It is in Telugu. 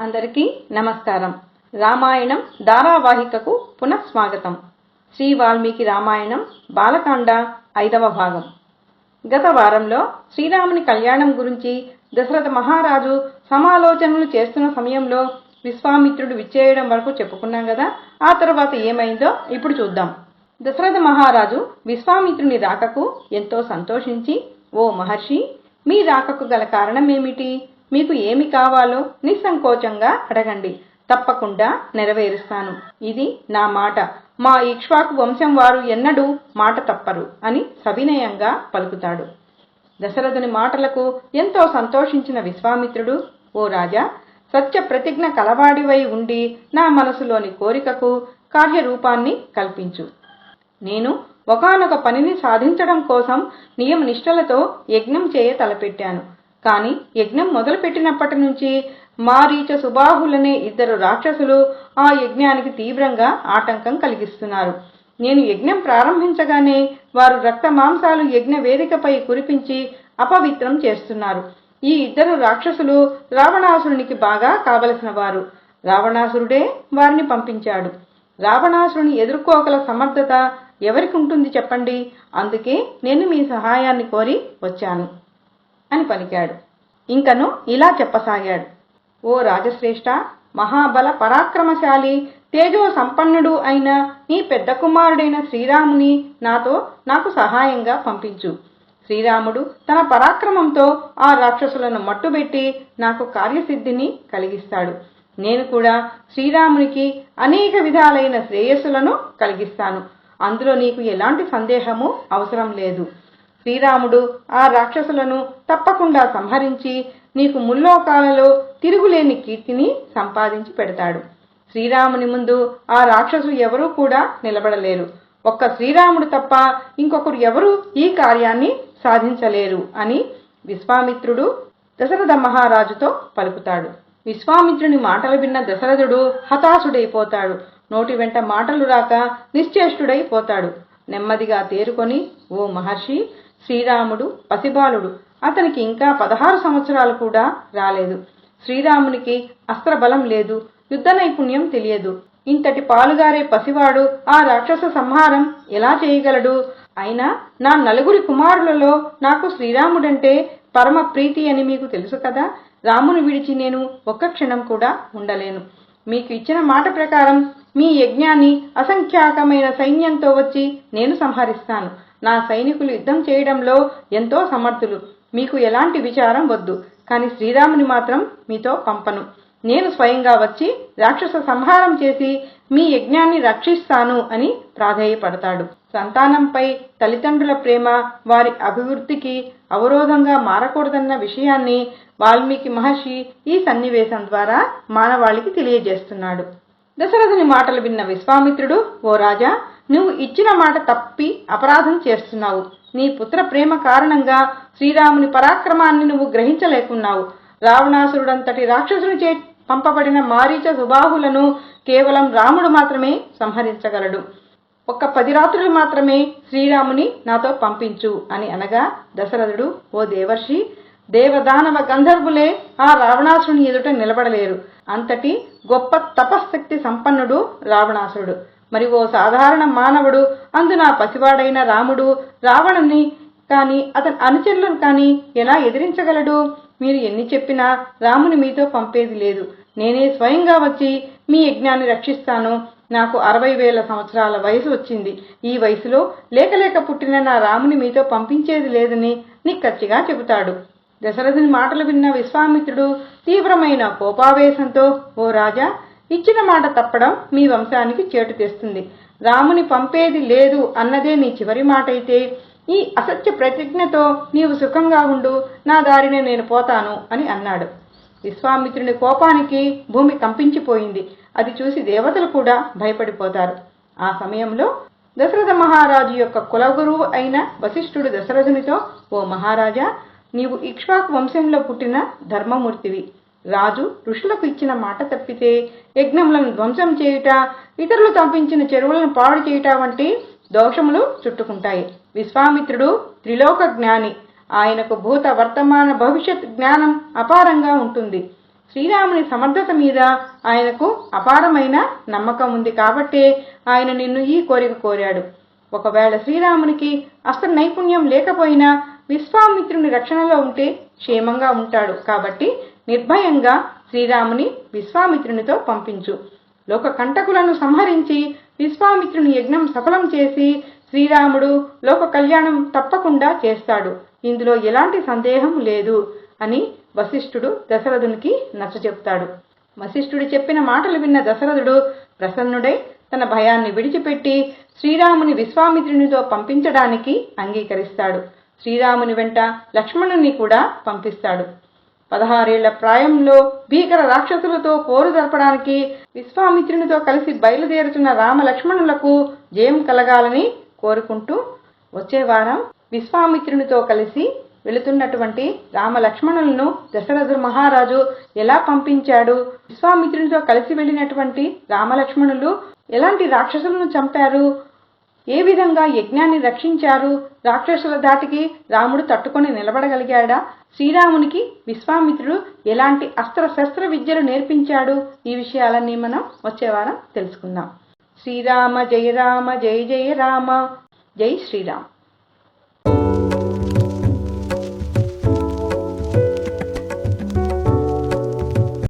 అందరికీ నమస్కారం. రామాయణం ధారావాహికకు పునఃస్వాగతం. శ్రీ వాల్మీకి రామాయణం బాలకాండ 5వ భాగం. గత వారంలో శ్రీరాముని కళ్యాణం గురించి దశరథ మహారాజు సమాలోచనలు చేస్తున్న సమయంలో విశ్వామిత్రుడు విచ్చేయడం వరకు చెప్పుకున్నాం కదా. ఆ తర్వాత ఏమైందో ఇప్పుడు చూద్దాం. దశరథ మహారాజు విశ్వామిత్రుని రాకకు ఎంతో సంతోషించి, ఓ మహర్షి, మీ రాకకు గల కారణం ఏమిటి? మీకు ఏమి కావాలో నిస్సంకోచంగా అడగండి, తప్పకుండా నెరవేరుస్తాను. ఇది నా మాట. మా ఇక్ష్వాకు వంశం వారు ఎన్నడూ మాట తప్పరు అని సవినయంగా పలుకుతాడు. దశరథుని మాటలకు ఎంతో సంతోషించిన విశ్వామిత్రుడు, ఓ రాజా, సత్య ప్రతిజ్ఞ కలవాడివై ఉండి నా మనసులోని కోరికకు కార్యరూపాన్ని కల్పించు. నేను ఒకానొక పనిని సాధించడం కోసం నియమనిష్టలతో యజ్ఞం చేయ తలపెట్టాను. కాని యజ్ఞం మొదలుపెట్టినప్పటి నుంచి మారీచ సుబాహులనే 2 రాక్షసులు ఆ యజ్ఞానికి తీవ్రంగా ఆటంకం కలిగిస్తున్నారు. నేను యజ్ఞం ప్రారంభించగానే వారు రక్త మాంసాలు యజ్ఞ వేదికపై కురిపించి అపవిత్రం చేస్తున్నారు. ఈ 2 రాక్షసులు రావణాసురునికి బాగా కావలసిన వారు. రావణాసురుడే వారిని పంపించాడు. రావణాసురుని ఎదుర్కోగల సమర్థత ఎవరికి ఉంటుంది చెప్పండి? అందుకే నేను మీ సహాయాన్ని కోరి వచ్చాను అని పలికాడు. ఇంకను ఇలా చెప్పసాగాడు. ఓ రాజశ్రేష్ఠ, మహాబల పరాక్రమశాలి తేజో సంపన్నుడు అయిన నీ పెద్ద కుమారుడైన శ్రీరాముని నాకు సహాయంగా పంపించు. శ్రీరాముడు తన పరాక్రమంతో ఆ రాక్షసులను మట్టుబెట్టి నాకు కార్యసిద్ధిని కలిగిస్తాడు. నేను కూడా శ్రీరామునికి అనేక విధాలైన శ్రేయస్సులను కలిగిస్తాను. అందులో నీకు ఎలాంటి సందేహము అవసరం లేదు. శ్రీరాముడు ఆ రాక్షసులను తప్పకుండా సంహరించి నీకు ముల్లోకాలలో తిరుగులేని కీర్తిని సంపాదించి పెడతాడు. శ్రీరాముని ముందు ఆ రాక్షసులు ఎవరూ కూడా నిలబడలేరు. ఒక్క శ్రీరాముడు తప్ప ఇంకొకరు ఎవరూ ఈ కార్యాన్ని సాధించలేరు అని విశ్వామిత్రుడు దశరథ మహారాజుతో పలుకుతాడు. విశ్వామిత్రుని మాటలు విన్న దశరథుడు హతాశుడైపోతాడు. నోటి వెంట మాటలు రాక నిశ్చేష్టుడైపోతాడు. నెమ్మదిగా తేరుకొని, ఓ మహర్షి, శ్రీరాముడు పసిబాలుడు. అతనికి ఇంకా 16 సంవత్సరాలు కూడా రాలేదు. శ్రీరామునికి అస్త్రబలం లేదు, యుద్ధ నైపుణ్యం తెలియదు. ఇంతటి పాలుగారే పసివాడు ఆ రాక్షస సంహారం ఎలా చేయగలడు? అయినా నా 4 కుమారులలో నాకు శ్రీరాముడంటే పరమ ప్రీతి అని మీకు తెలుసు కదా. రాముని విడిచి నేను ఒక్క క్షణం కూడా ఉండలేను. మీకు ఇచ్చిన మాట ప్రకారం మీ యజ్ఞాన్ని అసంఖ్యాకమైన సైన్యంతో వచ్చి నేను సంహరిస్తాను. నా సైనికులు యుద్ధం చేయడంలో ఎంతో సమర్థులు. మీకు ఎలాంటి విచారం వద్దు. కానీ శ్రీరాముని మాత్రం మీతో పంపను. నేను స్వయంగా వచ్చి రాక్షస సంహారం చేసి మీ యజ్ఞాన్ని రక్షిస్తాను అని ప్రాధేయపడతాడు. సంతానంపై తల్లిదండ్రుల ప్రేమ వారి అభివృద్ధికి అవరోధంగా మారకూడదన్న విషయాన్ని వాల్మీకి మహర్షి ఈ సన్నివేశం ద్వారా మానవాళికి తెలియజేస్తున్నాడు. దశరథుని మాటలు విన్న విశ్వామిత్రుడు, ఓ రాజా, నువ్వు ఇచ్చిన మాట తప్పి అపరాధం చేస్తున్నావు. నీ పుత్ర ప్రేమ కారణంగా శ్రీరాముని పరాక్రమాన్ని నువ్వు గ్రహించలేకున్నావు. రావణాసురుడంతటి రాక్షసుని చే పంపబడిన మారీచ సుబాహులను కేవలం రాముడు మాత్రమే సంహరించగలడు. ఒక్క 10 రాత్రులు మాత్రమే శ్రీరాముని నాతో పంపించు అని అనగా దశరథుడు, ఓ దేవర్షి, దేవదానవ గంధర్వులే ఆ రావణాసురుని ఎదుట నిలబడలేరు. అంతటి గొప్ప తపశక్తి సంపన్నుడు రావణాసురుడు. మరి ఓ సాధారణ మానవుడు, అందున పసివాడైన రాముడు రావణుని కాని అతని అనుచరులను కాని ఎలా ఎదిరించగలడు? మీరు ఎన్ని చెప్పినా రాముని మీతో పంపేది లేదు. నేనే స్వయంగా వచ్చి మీ యజ్ఞాన్ని రక్షిస్తాను. నాకు 60,000 సంవత్సరాల వయసు వచ్చింది. ఈ వయసులో లేక పుట్టిన నా రాముని మీతో పంపించేది లేదని నిక్కచ్చిగా చెబుతాడు. దశరథుని మాటలు విన్న విశ్వామిత్రుడు తీవ్రమైన కోపావేశంతో, ఓ రాజా, ఇచ్చిన మాట తప్పడం మీ వంశానికి చేటు తెస్తుంది. రాముని పంపేది లేదు అన్నదే నీ చివరి మాట అయితే ఈ అసత్య ప్రతిజ్ఞతో నీవు సుఖంగా ఉండు, నా దారినే నేను పోతాను అని అన్నాడు. విశ్వామిత్రుని కోపానికి భూమి కంపించిపోయింది. అది చూసి దేవతలు కూడా భయపడిపోతారు. ఆ సమయంలో దశరథ మహారాజు యొక్క కులగురువు అయిన వశిష్ఠుడు దశరథునితో, ఓ మహారాజా, నీవు ఇక్ష్వాకు వంశంలో పుట్టిన ధర్మమూర్తివి. రాజు ఋషులకు ఇచ్చిన మాట తప్పితే యజ్ఞములను ధ్వంసం చేయుట, ఇతరులు తప్పించిన చెరువులను పాడు చేయుట వంటి దోషములు చుట్టుకుంటాయి. విశ్వామిత్రుడు త్రిలోక జ్ఞాని. ఆయనకు భూత వర్తమాన భవిష్యత్ జ్ఞానం అపారంగా ఉంటుంది. శ్రీరాముని సమర్థత మీద ఆయనకు అపారమైన నమ్మకం ఉంది కాబట్టే ఆయన నిన్ను ఈ కోరిక కోరాడు. ఒకవేళ శ్రీరామునికి అస్త్ర నైపుణ్యం లేకపోయినా విశ్వామిత్రుని రక్షణలో ఉంటే క్షేమంగా ఉంటాడు. కాబట్టి నిర్భయంగా శ్రీరాముని విశ్వామిత్రునితో పంపించు. లోక కంటకులను సంహరించి విశ్వామిత్రుని యజ్ఞం సఫలం చేసి శ్రీరాముడు లోక కళ్యాణం తప్పకుండా చేస్తాడు. ఇందులో ఎలాంటి సందేహం లేదు అని వశిష్ఠుడు దశరథునికి నచ్చచెప్తాడు. వశిష్ఠుడు చెప్పిన మాటలు విన్న దశరథుడు ప్రసన్నుడై తన భయాన్ని విడిచిపెట్టి శ్రీరాముని విశ్వామిత్రునితో పంపించడానికి అంగీకరిస్తాడు. శ్రీరాముని వెంట లక్ష్మణుని కూడా పంపిస్తాడు. 16 ఏళ్ల ప్రాయంలో భీకర రాక్షసులతో పోరు జరపడానికి విశ్వామిత్రునితో కలిసి బయలుదేరుతున్న రామ లక్ష్మణులకు జయం కలగాలని కోరుకుంటూ వచ్చే వారం విశ్వామిత్రునితో కలిసి వెళుతున్నటువంటి రామ లక్ష్మణులను దశరథ మహారాజు ఎలా పంపించాడు, విశ్వామిత్రునితో కలిసి వెళ్ళినటువంటి రామలక్ష్మణులు ఎలాంటి రాక్షసులను చంపారు, ఏ విధంగా యజ్ఞాన్ని రక్షించారు, రాక్షసుల ధాటికి రాముడు తట్టుకొని నిలబడగలిగాడా, శ్రీరామునికి విశ్వామిత్రుడు ఎలాంటి అస్త్ర శస్త్ర విద్యలు నేర్పించాడు, ఈ విషయాలన్నీ మనం వచ్చే వారం తెలుసుకుందాం. శ్రీరామ జయ రామ జయ జయ రామ. జై శ్రీరామ్.